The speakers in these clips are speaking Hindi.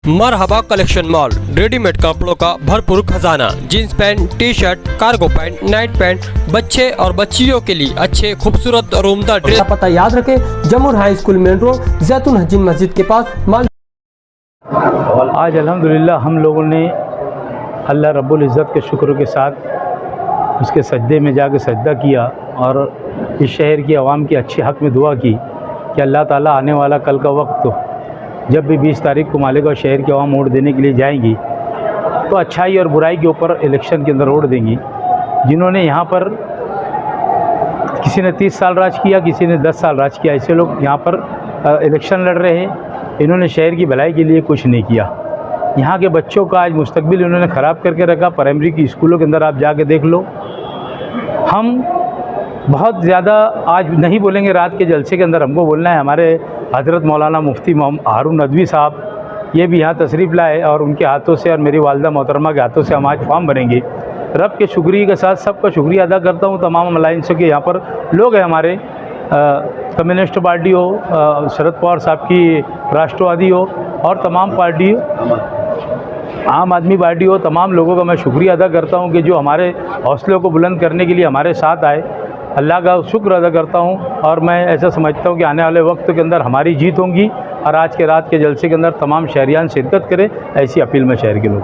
मरहबा कलेक्शन मॉल, रेडीमेड कपड़ों का भरपूर खजाना, jeans pant, T shirt, cargo pant, night pant, बच्चे और बच्चियों के लिए अच्छे खूबसूरत और उम्दा ड्रेस। पता याद रखें, जमुर हाई स्कूल मेन रोड, जैतून हजीन मस्जिद के पास माल। आज अल्हम्दुलिल्लाह हम लोगों ने अल्लाह रब्बुल इज़्ज़त के शुक्र के साथ उसके सजदे में जाके सजदा किया और इस शहर की आवाम के अच्छे हक़ में दुआ की कि अल्लाह ताला आने वाला कल का वक्त तो जब भी 20 तारीख को मालेगांव शहर की आवाम वोट देने के लिए जाएंगी तो अच्छाई और बुराई के ऊपर इलेक्शन के अंदर वोट देंगी। जिन्होंने यहाँ पर किसी ने 30 साल राज किया, किसी ने 10 साल राज किया, ऐसे लोग यहाँ पर इलेक्शन लड़ रहे हैं। इन्होंने शहर की भलाई के लिए कुछ नहीं किया। यहाँ के बच्चों का आज मुस्तकबिल इन्होंने ख़राब करके रखा। प्राइमरी की स्कूलों के अंदर आप जाके देख लो। हम बहुत ज़्यादा आज नहीं बोलेंगे, रात के जलसे के अंदर हमको बोलना है। हमारे हज़रत मौलाना मुफ्ती हारून नदवी साहब ये भी यहाँ तशरीफ़ लाए और उनके हाथों से और मेरी वालदा मोहतरमा के हाथों से हम आज फॉर्म भरेंगे। रब के शुक्रिया के साथ सबका शुक्रिया अदा करता हूँ। तमाम अलायंसों के यहाँ पर लोग हैं, हमारे कम्युनिस्ट पार्टी हो, शरद पवार साहब की राष्ट्रवादी हो और तमाम पार्टी आम आदमी पार्टी हो, तमाम लोगों का मैं शुक्रिया अदा करता हूँ कि जो हमारे हौसलों को बुलंद करने के लिए हमारे साथ आए। अल्लाह का शुक्र अदा करता हूँ और मैं ऐसा समझता हूँ कि आने वाले वक्त के अंदर हमारी जीत होगी और आज के रात के जलसे के अंदर तमाम शहरियान शिरकत करें, ऐसी अपील मैं शहर के लोग।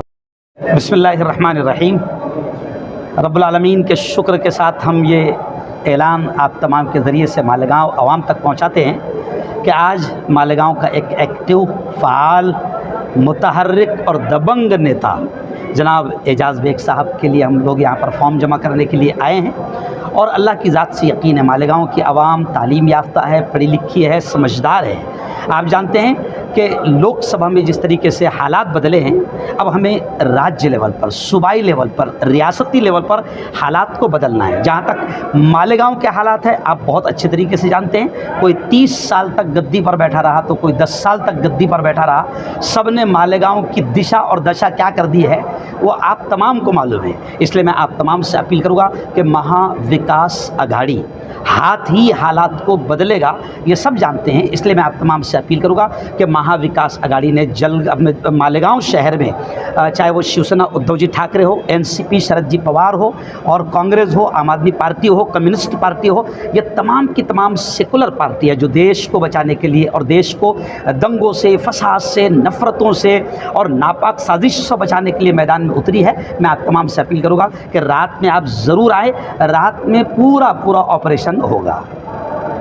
बिस्मिल्लाहिर्रहमानिर्रहीम। रब्बुल आलमीन के शुक्र के साथ हम ये ऐलान आप तमाम के ज़रिए से मालेगांव आवाम तक पहुँचाते हैं कि आज मालेगांव का एक एक्टिव, फ़ाल, मुतहर्रिक और दबंग नेता जनाब एजाज़ बेग साहब के लिए हम लोग यहाँ पर फॉर्म जमा करने के लिए आए हैं। और अल्लाह की ज़ात से यकीन है, मालेगांव की आवाम तालीम याफ्ता है, पढ़ी लिखी है, समझदार है। आप जानते हैं कि लोकसभा में जिस तरीके से हालात बदले हैं, अब हमें राज्य लेवल पर, सूबाई लेवल पर, रियासती लेवल पर हालात को बदलना है। जहाँ तक मालेगांव के हालात है, आप बहुत अच्छे तरीके से जानते हैं। कोई 30 साल तक गद्दी पर बैठा रहा तो कोई 10 साल तक गद्दी पर बैठा रहा। सब ने मालेगांव की दिशा और दशा क्या कर दी है वो आप तमाम को मालूम है। इसलिए मैं आप तमाम से अपील करूँगा कि महाविकास अघाड़ी हाथ ही हालात को बदलेगा, ये सब जानते हैं। इसलिए मैं आप तमाम से अपील करूँगा कि महाविकास अघाड़ी ने जल्द अपने मालेगांव शहर में, चाहे वो शिवसेना उद्धव जी ठाकरे हो, एनसीपी शरद जी पवार हो और कांग्रेस हो, आम आदमी पार्टी हो, कम्युनिस्ट पार्टी हो, ये तमाम की तमाम सेकुलर पार्टी है जो देश को बचाने के लिए और देश को दंगों से, फसाद से, नफ़रतों से और नापाक साजिश से बचाने के लिए मैदान में उतरी है। मैं आप तमाम से अपील करूँगा कि रात में आप ज़रूर आए। रात में पूरा ऑपरेशन होगा।